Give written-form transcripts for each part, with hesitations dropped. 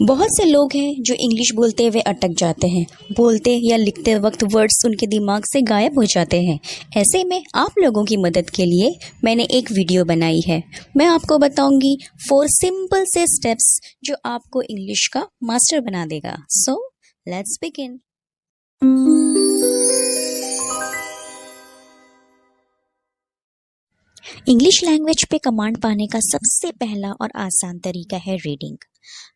बहुत से लोग हैं जो इंग्लिश बोलते हुए अटक जाते हैं। बोलते या लिखते वक्त वर्ड्स उनके दिमाग से गायब हो जाते हैं। ऐसे में आप लोगों की मदद के लिए मैंने एक वीडियो बनाई है। मैं आपको बताऊंगी 4 सिंपल से स्टेप्स जो आपको इंग्लिश का मास्टर बना देगा। So let's begin. English language पे कमांड पाने का सबसे पहला और आसान तरीका है रीडिंग।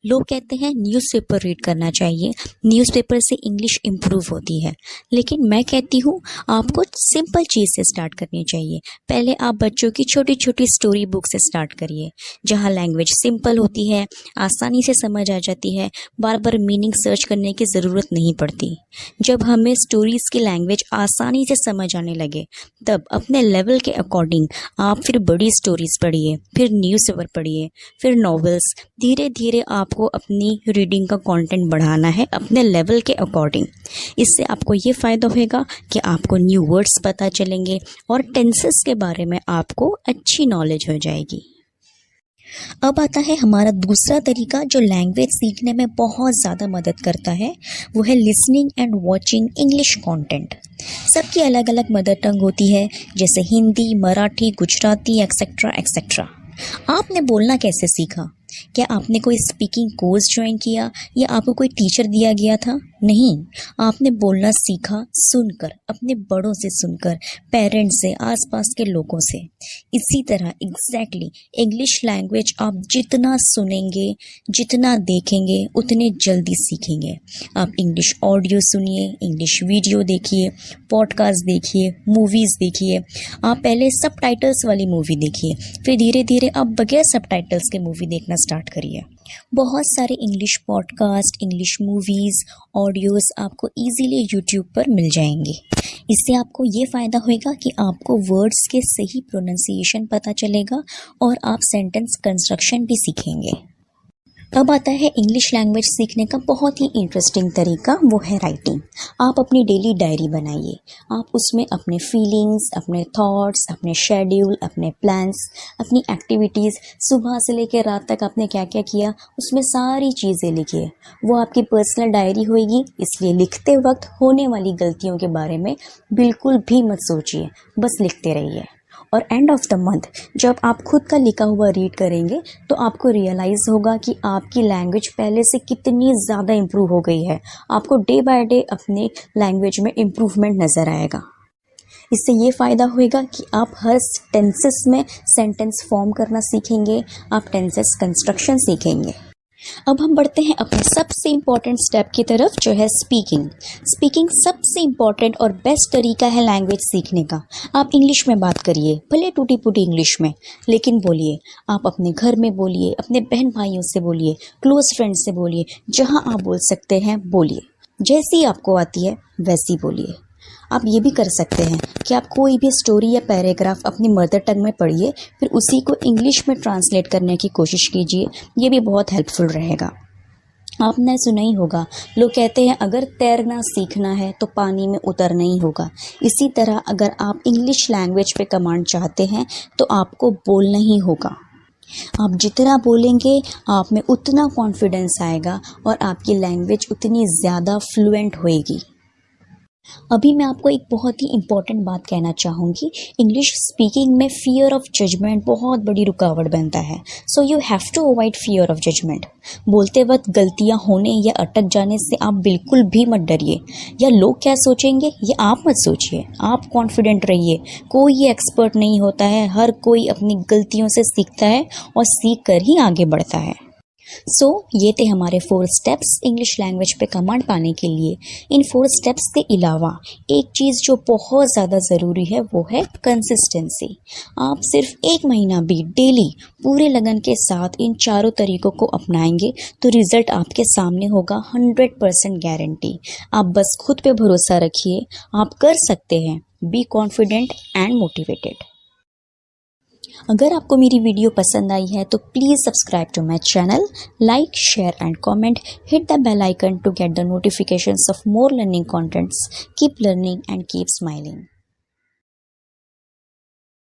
लोग कहते हैं न्यूज़पेपर रीड करना चाहिए, न्यूज़पेपर से इंग्लिश इम्प्रूव होती है, लेकिन मैं कहती हूँ आपको सिंपल चीज़ से स्टार्ट करनी चाहिए। पहले आप बच्चों की छोटी छोटी स्टोरी बुक से स्टार्ट करिए, जहाँ लैंग्वेज सिंपल होती है, आसानी से समझ आ जाती है, बार बार मीनिंग सर्च करने की ज़रूरत नहीं पड़ती। जब हमें स्टोरीज़ की लैंग्वेज आसानी से समझ आने लगे, तब अपने लेवल के अकॉर्डिंग आप फिर बड़ी स्टोरीज़ पढ़िए, फिर न्यूज़पेपर पढ़िए, फिर नॉवेल्स। धीरे धीरे आपको अपनी रीडिंग का कंटेंट बढ़ाना है अपने लेवल के अकॉर्डिंग। इससे आपको ये फ़ायदा होगा कि आपको न्यू वर्ड्स पता चलेंगे और टेंसेस के बारे में आपको अच्छी नॉलेज हो जाएगी। अब आता है हमारा दूसरा तरीका जो लैंग्वेज सीखने में बहुत ज़्यादा मदद करता है, वो है listening and watching English content. सबकी अलग अलग मदर टंग होती है, जैसे हिंदी, मराठी, गुजराती एक्सेट्रा एक्सेट्रा। आपने बोलना कैसे सीखा? क्या आपने कोई स्पीकिंग कोर्स ज्वाइन किया या आपको कोई टीचर दिया गया था? नहीं, आपने बोलना सीखा सुनकर, अपने बड़ों से सुनकर, पेरेंट्स से, आसपास के लोगों से। इसी तरह एग्जैक्टली इंग्लिश लैंग्वेज आप जितना सुनेंगे, जितना देखेंगे, उतने जल्दी सीखेंगे। आप इंग्लिश ऑडियो सुनिए, इंग्लिश वीडियो देखिए, पॉडकास्ट देखिए, मूवीज़ देखिए। आप पहले सबटाइटल्स वाली मूवी देखिए, फिर धीरे धीरे आप बगैर सबटाइटल्स के मूवी देखना स्टार्ट करिए। बहुत सारे English podcast, English movies, audios आपको इजीली यूट्यूब पर मिल जाएंगे। इससे आपको ये फ़ायदा होगा कि आपको वर्ड्स के सही प्रोनाउंसिएशन पता चलेगा और आप सेंटेंस कंस्ट्रक्शन भी सीखेंगे। अब आता है इंग्लिश लैंग्वेज सीखने का बहुत ही इंटरेस्टिंग तरीका, वो है राइटिंग। आप अपनी डेली डायरी बनाइए। आप उसमें अपने फीलिंग्स, अपने थॉट्स, अपने शेड्यूल, अपने प्लान्स, अपनी एक्टिविटीज़, सुबह से लेकर रात तक आपने क्या क्या किया, उसमें सारी चीज़ें लिखिए। वो आपकी पर्सनल डायरी होगी, इसलिए लिखते वक्त होने वाली गलतियों के बारे में बिल्कुल भी मत सोचिए, बस लिखते रहिए। और एंड ऑफ द मंथ जब आप खुद का लिखा हुआ रीड करेंगे तो आपको रियलाइज़ होगा कि आपकी लैंग्वेज पहले से कितनी ज़्यादा इम्प्रूव हो गई है। आपको डे बाय डे अपने लैंग्वेज में इम्प्रूवमेंट नज़र आएगा। इससे ये फ़ायदा होगा कि आप हर टेंसेस में सेंटेंस फॉर्म करना सीखेंगे, आप टेंसेस कंस्ट्रक्शन सीखेंगे। अब हम बढ़ते हैं अपने सबसे इम्पॉर्टेंट स्टेप की तरफ, जो है स्पीकिंग। स्पीकिंग सबसे इम्पॉर्टेंट और बेस्ट तरीका है लैंग्वेज सीखने का। आप इंग्लिश में बात करिए, भले टूटी फूटी इंग्लिश में, लेकिन बोलिए। आप अपने घर में बोलिए, अपने बहन भाइयों से बोलिए, क्लोज फ्रेंड से बोलिए, जहां आप बोल सकते हैं बोलिए। जैसी आपको आती है वैसी बोलिए। आप ये भी कर सकते हैं कि आप कोई भी स्टोरी या पैराग्राफ अपनी मदर टंग में पढ़िए, फिर उसी को इंग्लिश में ट्रांसलेट करने की कोशिश कीजिए। ये भी बहुत हेल्पफुल रहेगा। आपने सुना ही होगा, लोग कहते हैं अगर तैरना सीखना है तो पानी में उतरना ही होगा। इसी तरह अगर आप इंग्लिश लैंग्वेज पे कमांड चाहते हैं तो आपको बोलना ही होगा। आप जितना बोलेंगे आप में उतना कॉन्फिडेंस आएगा और आपकी लैंग्वेज उतनी ज़्यादा फ्लुएंट होएगी। अभी मैं आपको एक बहुत ही इम्पॉर्टेंट बात कहना चाहूँगी। इंग्लिश स्पीकिंग में फियर ऑफ जजमेंट बहुत बड़ी रुकावट बनता है। So you have to avoid fear of judgement. बोलते वक्त गलतियाँ होने या अटक जाने से आप बिल्कुल भी मत डरिए, या लोग क्या सोचेंगे ये आप मत सोचिए। आप कॉन्फिडेंट रहिए। कोई ये एक्सपर्ट नहीं होता है, हर कोई अपनी गलतियों से सीखता है और सीख कर ही आगे बढ़ता है। ये थे हमारे 4 स्टेप्स इंग्लिश लैंग्वेज पे कमांड पाने के लिए। इन 4 स्टेप्स के अलावा एक चीज़ जो बहुत ज़्यादा ज़रूरी है वो है कंसिस्टेंसी। आप सिर्फ 1 महीना भी डेली पूरे लगन के साथ इन चारों तरीकों को अपनाएंगे तो रिज़ल्ट आपके सामने होगा, 100% गारंटी। आप बस खुद पे भरोसा रखिए, आप कर सकते हैं। Be confident and motivated. अगर आपको मेरी वीडियो पसंद आई है तो please subscribe to my channel, like, share and comment, hit the bell icon to get the notifications of more learning contents. Keep learning and keep smiling.